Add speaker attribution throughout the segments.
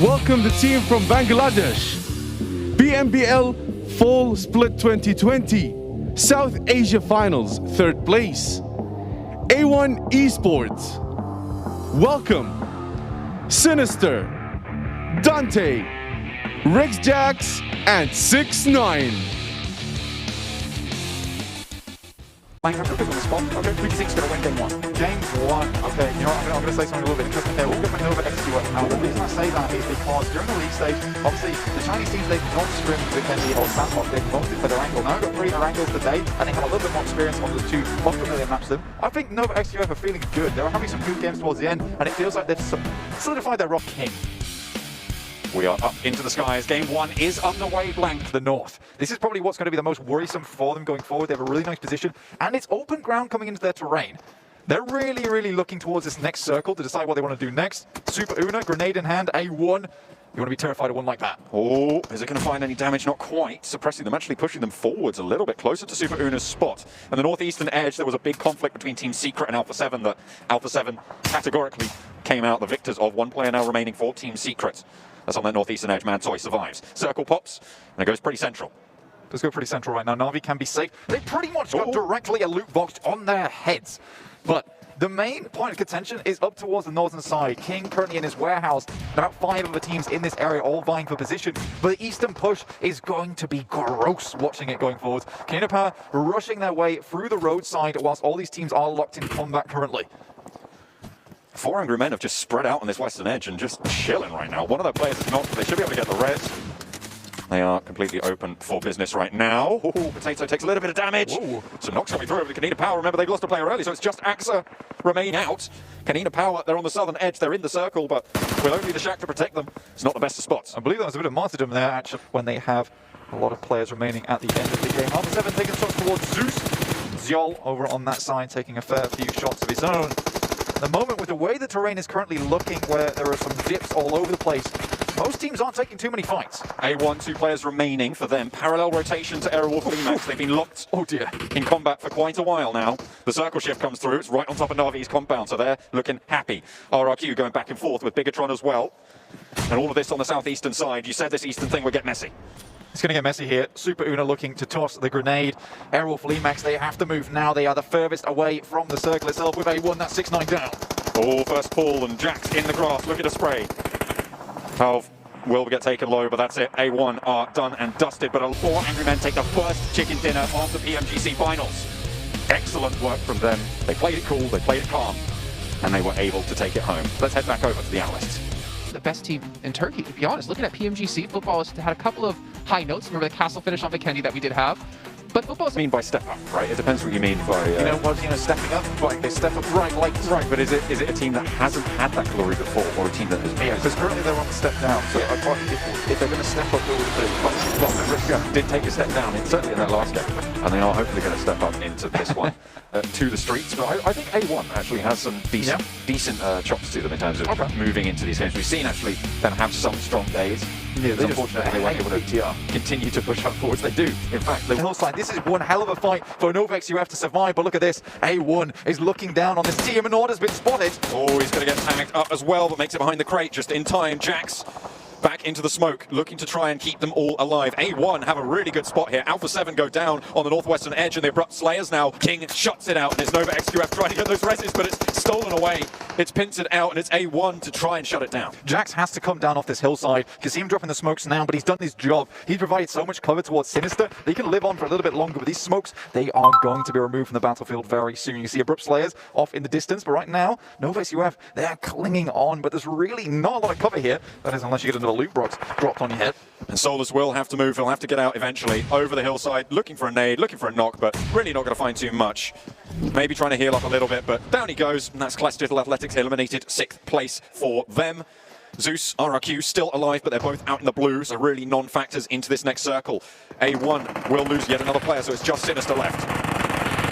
Speaker 1: Welcome the team from Bangladesh. BMBL Fall Split 2020. South Asia Finals, 3rd place. A1 Esports. Welcome. Sinister, Dante, Rex Jax, and 6ix9ine.
Speaker 2: Minecraft took us on the spot. Okay, PMGC is going to win game one. Game one. Okay, you know what? I'm going to say something a little bit interesting here. We'll get my Nova XQF. Now, the reason I say that is because during the league stage, obviously, the Chinese teams, they've not scrimmed Vikendi or Sandbox. They've mostly played Erangle. Now, we've got 3 Erangles today, and they have a little bit more experience on the 2 multi-million maps them. I think Nova XQF are feeling good. They were having some good games towards the end, and it feels like they've solidified their rock king. We are up into the skies. Game 1 is underway, blank the north. This is probably what's going to be the most worrisome for them going forward. They have a really nice position, and it's open ground coming into their terrain. They're really looking towards this next circle to decide what they want to do next. Super Una, grenade in hand, A1. You want to be terrified of one like that.
Speaker 3: Oh, is it going to find any damage? Not quite. Suppressing them, actually pushing them forwards a little bit closer to Super Una's spot. And the northeastern edge, there was a big conflict between Team Secret and Alpha 7 that Alpha 7 categorically came out the victors of. 1 player now remaining for Team Secret. That's on that northeastern edge. Mad Toy survives. Circle pops, and it goes pretty central.
Speaker 2: Let's go pretty central right now. NAVI can be safe. They pretty much got directly a loot box on their heads. But the main point of contention is up towards the northern side. King currently in his warehouse. About 5 of the teams in this area all vying for position. But the eastern push is going to be gross watching it going forward. Konina P rushing their way through the roadside whilst all these teams are locked in combat currently.
Speaker 3: 4 angry men have just spread out on this western edge and just chilling right now. One of their players is knocked, but they should be able to get the res. They are completely open for business right now. Ooh, Potato takes a little bit of damage. Ooh. Some knocks coming through over the Konina P. Remember, they've lost a player early, so it's just Axa remain out. Konina P, they're on the southern edge. They're in the circle, but with only the shack to protect them, it's not the best of spots.
Speaker 2: I believe that was a bit of martyrdom there, actually, when they have a lot of players remaining at the end of the game. Alpha 7 taking shots towards Zeus. Zyol over on that side taking a fair few shots of his own. The moment with the way the terrain is currently looking, where there are some dips all over the place, most teams aren't taking too many fights.
Speaker 3: A1, 2 players remaining for them. Parallel rotation to Aerowolf Max. They've been locked in combat for quite a while now. The circle shift comes through. It's right on top of NAVI's compound, so they're looking happy. RRQ going back and forth with Bigatron as well. And all of this on the southeastern side. You said this eastern thing would get messy.
Speaker 2: It's going to get messy here. Super Una looking to toss the grenade. Aerowolf Max, they have to move now. They are the furthest away from the circle itself with A1. That's 6ix9ine down.
Speaker 3: Oh, first pull, and Jax in the grass, looking to spray. Valve will get taken low, but that's it. A1 are done and dusted, but 4 angry men take the first chicken dinner of the PMGC finals. Excellent work from them. They played it cool, they played it calm, and they were able to take it home. Let's head back over to the analysts.
Speaker 4: The best team in Turkey, to be honest. Looking at PMGC, Futbolist had a couple of high notes. Remember the castle finish on Vikendi that we did have. But Futbolist...
Speaker 3: I mean by step up, right? It depends what you mean by...
Speaker 2: You know what, stepping up? Like, they step up right,
Speaker 3: but is it a team that hasn't had that glory before, or a team that has...
Speaker 2: Yeah, because currently they're on the step down, so I thought if they're going to step up,
Speaker 3: Well, did take a step down, certainly in that last game, and they are hopefully going to step up into this one, to the streets. But I think A1 actually has some decent chops to them in terms of moving into these games. We've seen actually them have some strong days.
Speaker 2: Yeah,
Speaker 3: Unfortunately, they weren't able to continue to push up forwards. They do, in fact.
Speaker 2: The hillside, this is one hell of a fight for Nova XQF to survive, but look at this. A1 is looking down on this team, and Order's been spotted.
Speaker 3: Oh, he's going to get tagged up as well, but makes it behind the crate just in time. Jax back into the smoke, looking to try and keep them all alive. A1 have a really good spot here. Alpha 7 go down on the northwestern edge, and the Abrupt Slayers now. King shuts it out, and it's Nova XQF trying to get those reses, but it's stolen away. It's pincered out, and it's A1 to try and shut it down.
Speaker 2: Jax has to come down off this hillside. You can see him dropping the smokes now, but he's done his job. He's provided so much cover towards Sinister that he can live on for a little bit longer, but these smokes, they are going to be removed from the battlefield very soon. You see Abrupt Slayers off in the distance, but right now, Nova XQF, they're clinging on, but there's really not a lot of cover here. That is, unless you get another loot box dropped on your head.
Speaker 3: And Solus will have to move. He'll have to get out eventually over the hillside, looking for a nade, looking for a knock, but really not going to find too much. Maybe trying to heal up a little bit, but down he goes, and that's Klas Digital Athletics eliminated 6th place for them. Zeus, RRQ still alive, but they're both out in the blue, so really non-factors into this next circle. A1 will lose yet another player, so it's just Sinister left.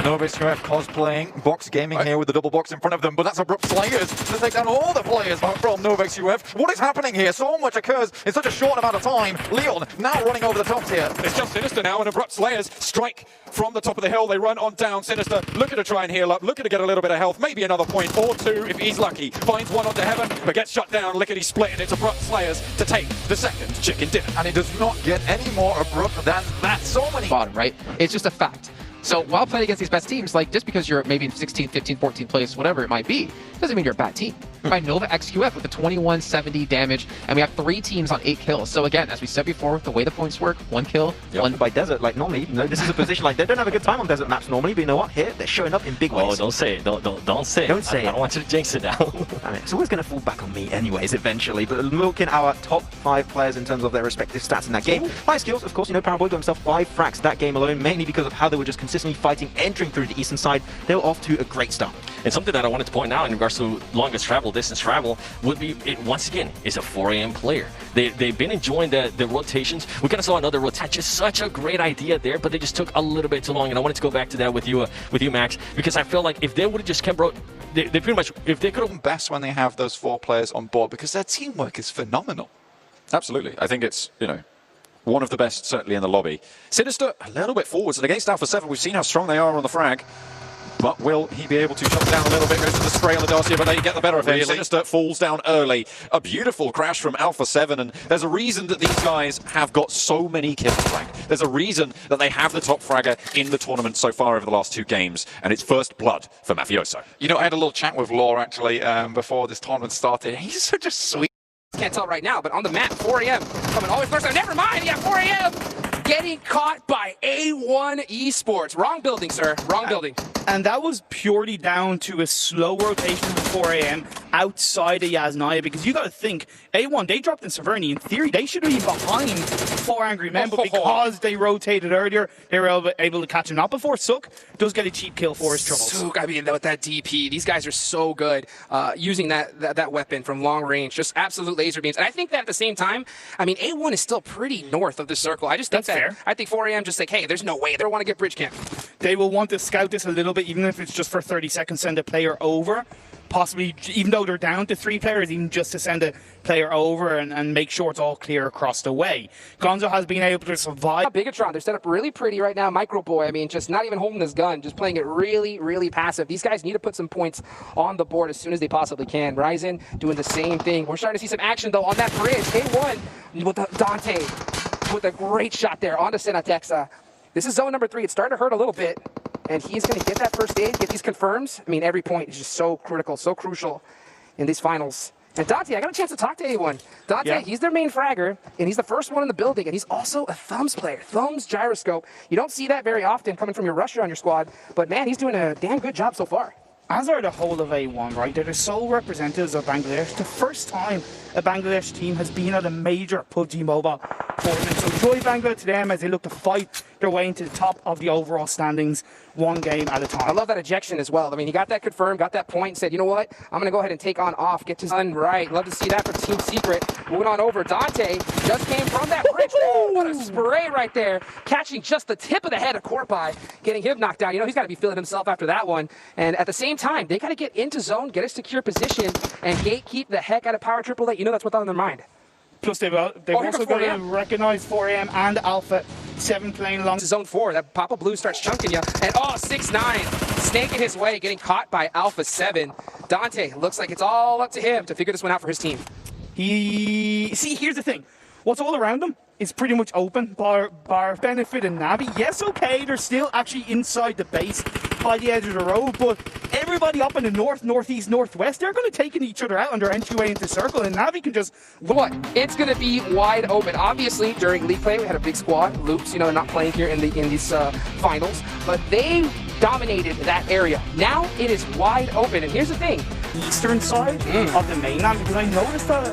Speaker 2: NovaXQF cosplaying, Box Gaming here with the double box in front of them, but that's Abrupt Slayers to take down all the players from NovaXQF. What is happening here? So much occurs in such a short amount of time. Leon now running over the top here.
Speaker 3: It's just Sinister now, and Abrupt Slayers strike from the top of the hill. They run on down. Sinister looking to try and heal up, looking to get a little bit of health, maybe another point or two if he's lucky. Finds one onto Heaven, but gets shut down. Lickety split, and it's Abrupt Slayers to take the second chicken dinner.
Speaker 2: And it does not get any more abrupt than that. So many.
Speaker 4: Bottom, right? It's just a fact. So while playing against these best teams, like just because you're maybe in 16, 15, 14 place, whatever it might be, doesn't mean you're a bad team. By NovaXQF with the 2170 damage, and we have 3 teams on 8 kills. So again, as we said before, the way the points work, 1 kill, one
Speaker 5: by Desert, like normally, you know, this is a position like they don't have a good time on Desert maps normally, but you know what? Here, they're showing up in big ways.
Speaker 6: Oh, don't say it. Don't say it.
Speaker 5: Don't say it.
Speaker 6: I don't want you to jinx it now.
Speaker 5: I mean, it's always going to fall back on me anyways, eventually. But looking at our top 5 players in terms of their respective stats in that game, high skills, of course, you know, Paraboy got himself 5 frags that game alone, mainly because of how they were just consistently fighting, entering through the eastern side. They were off to a great start.
Speaker 6: And something that I wanted to point out in regards to longest travel, distance travel, would be, once again, is a 4 AM player. They've been enjoying the rotations. We kind of saw another rotation. Just such a great idea there, but they just took a little bit too long. And I wanted to go back to that with you, Max, because I feel like if they would have just kept they pretty much, if they could have
Speaker 2: Best when they have those 4 players on board because their teamwork is phenomenal.
Speaker 3: Absolutely. I think it's, you know, one of the best, certainly in the lobby. Sinister, a little bit forwards, and against Alpha 7, we've seen how strong they are on the frag. But will he be able to shut down a little bit? Goes to the spray on the Darcy, but they get the better of him.
Speaker 2: Really?
Speaker 3: Sinister falls down early. A beautiful crash from Alpha 7, and there's a reason that these guys have got so many kills, Frank. There's a reason that they have the top fragger in the tournament so far over the last 2 games, and it's first blood for Mafioso.
Speaker 2: You know, I had a little chat with Law actually before this tournament started. He's such a sweet.
Speaker 7: Can't tell right now, but on the map, 4 AM coming always first. Never mind, yeah, 4 AM getting caught by A1 Esports. Wrong building, sir. Wrong building.
Speaker 8: And that was purely down to a slow rotation from 4 AM outside of Yasnaya, because you got to think, A1, they dropped in Severny. In theory, they should have been behind 4 Angry Men, but because they rotated earlier, they were able to catch him. Not before Sook does get a cheap kill for his troubles.
Speaker 7: Sook, I mean, with that DP, these guys are so good using that weapon from long range, just absolute laser beams. And I think that at the same time, I mean, A1 is still pretty north of the circle. I just think
Speaker 8: That's fair.
Speaker 7: I think 4 AM just like, hey, there's no way they want to get bridge camp.
Speaker 8: They will want to scout this a little bit, even if it's just for 30 seconds, send a player over. Possibly, even though they're down to 3 players, even just to send a player over and make sure it's all clear across the way. Gonzo has been able to survive.
Speaker 7: Bigatron, they're set up really pretty right now. Micro Boy, I mean, just not even holding his gun, just playing it really, really passive. These guys need to put some points on the board as soon as they possibly can. Ryzen doing the same thing. We're starting to see some action, though, on that bridge. A1 with the Dante with a great shot there onto Senatexa. This is zone number 3. It's starting to hurt a little bit. And he's going to get that first aid, get these confirms. I mean, every point is just so critical, so crucial in these finals. And Dante, I got a chance to talk to A1. Dante, he's their main fragger, and he's the first one in the building, and he's also a thumbs player. Thumbs gyroscope. You don't see that very often coming from your rusher on your squad, but man, he's doing a damn good job so far.
Speaker 8: As are the whole of A1, right? They're the sole representatives of Bangladesh. The first time a Bangladesh team has been at a major PUBG Mobile tournament. So joy Bangla to them as they look to fight their way into the top of the overall standings, 1 game at a time.
Speaker 7: I love that ejection as well. I mean, he got that confirmed, got that point, said, you know what? I'm going to go ahead and take on off, get his done right. Love to see that from Team Secret. Moving on over. Dante just came from that bridge. Ooh, what a spray right there. Catching just the tip of the head of Corpai, getting him knocked down. You know, he's got to be feeling himself after that one. And at the same time, they got to get into zone, get a secure position, and gatekeep the heck out of Power Triple 8. You know that's what's on their mind.
Speaker 8: Plus, they've also got to recognize 4 AM and Alpha 7 playing along.
Speaker 7: Zone 4, that Papa Blue starts chunking you. And 6-9, snaking his way, getting caught by Alpha 7. Dante, looks like it's all up to him to figure this one out for his team.
Speaker 8: See, here's the thing. What's all around them is pretty much open, bar Benefit and Navi. Yes, okay, they're still actually inside the base by the edge of the road, but everybody up in the north, northeast, northwest, they're going to take each other out on their entryway into the circle, and Navi can just...
Speaker 7: What? It's going to be wide open. Obviously, during league play, we had a big squad. Loops, you know, not playing here in these finals, but they dominated that area. Now it is wide open, and here's the thing.
Speaker 8: Eastern side of the mainland, because I noticed that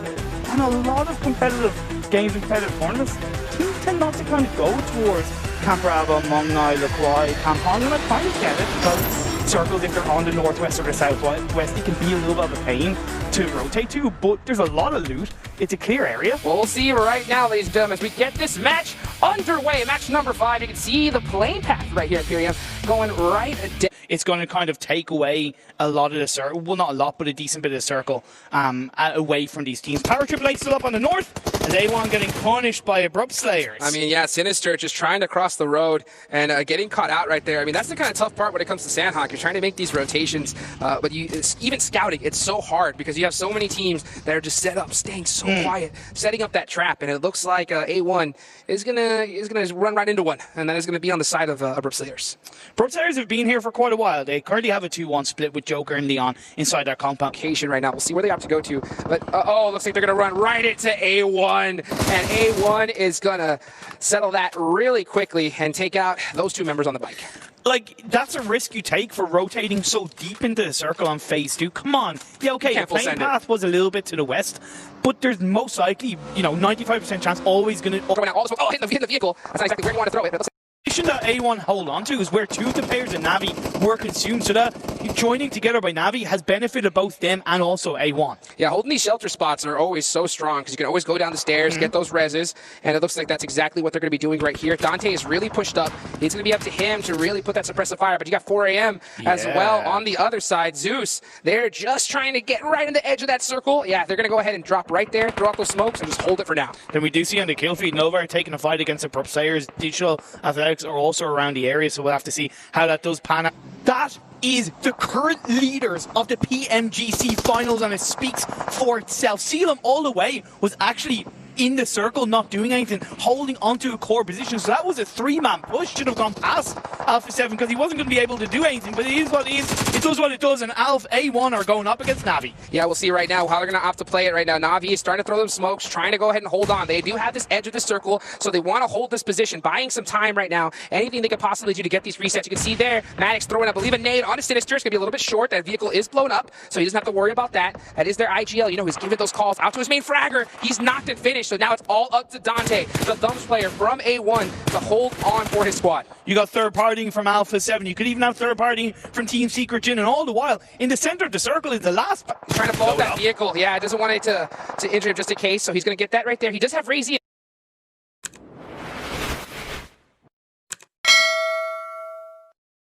Speaker 8: on a lot of competitive games and competitive tournaments, teams tend not to kind of go towards Camp Raba, Mongnai, Lakwai, Camp Hong, and I kind of get it because circles, if they're on the northwest or the southwest, it can be a little bit of a pain to rotate to, but there's a lot of loot. It's a clear area.
Speaker 7: Well, we'll see right now, ladies and gentlemen, as we get this match underway. Match number 5. You can see the plane path right here at PMGC going right down.
Speaker 8: It's going to kind of take away a lot of the circle. Well, not a lot, but a decent bit of the circle away from these teams. Power Triple H still up on the north, and A1 getting punished by Abrupt Slayers.
Speaker 7: I mean, yeah, Sinister just trying to cross the road and getting caught out right there. I mean, that's the kind of tough part when it comes to Sandhawk. You're trying to make these rotations, but even scouting, it's so hard because you have so many teams that are just set up, staying so quiet, setting up that trap, and it looks like A1 is gonna run right into one, and that is gonna be on the side of Abrupt Slayers.
Speaker 8: Abrupt Slayers have been here for quite a while. They currently have a 2-1 split with Joker and Leon inside their compound.
Speaker 7: Right now, we'll see where they have to go to, but oh, looks like they're gonna run right into A1, and A1 is gonna settle that really quickly and take out those 2 members on the bike.
Speaker 8: Like, that's a risk you take for rotating so deep into the circle on phase 2. Come on. Yeah, okay, the plane path was a little bit to the west, but there's most likely, 95% chance always going to...
Speaker 7: Hitting the vehicle. That's not exactly where you want to throw it.
Speaker 8: The position that A1 hold on to is where 2 of the players in NAVI were consumed, so that joining together by NAVI has benefited both them and also A1.
Speaker 7: Yeah, holding these shelter spots are always so strong because you can always go down the stairs, get those reses, and it looks like that's exactly what they're going to be doing right here. Dante is really pushed up. It's going to be up to him to really put that suppressive fire, but you got 4 AM as well on the other side. Zeus, they're just trying to get right on the edge of that circle. Yeah, they're going to go ahead and drop right there, throw out those smokes, and just hold it for now.
Speaker 8: Then we do see on the kill feed, Nova taking a fight against the Abrupt Slayers. Digital Athletics are also around the area, so we'll have to see how that does pan out. That is the current leaders of the PMGC finals, and it speaks for itself. Sealam all the way was actually in the circle, not doing anything, holding onto a core position. So that was a 3-man push. Should have gone past Alpha 7 because he wasn't going to be able to do anything. But it is what it is. It does what it does. And Alpha A1 are going up against NAVI.
Speaker 7: Yeah, we'll see right now how they're going to have to play it right now. NAVI is starting to throw them smokes, trying to go ahead and hold on. They do have this edge of the circle, so they want to hold this position, buying some time right now. Anything they could possibly do to get these resets. You can see there, Maddox throwing, I believe, a nade on a Sinister. It's going to be a little bit short. That vehicle is blown up, so he doesn't have to worry about that. That is their IGL. He's giving those calls out to his main fragger. He's knocked and finished, so now it's all up to Dante, the thumbs player from A1, to hold on for his squad.
Speaker 8: You got third partying from Alpha 7. You could even have third partying from Team Secret Jin, and all the while, in the center of the circle is the last...
Speaker 7: Trying to blow up that vehicle. Yeah, doesn't want it to injure him just in case, so he's going to get that right there. He does have Razy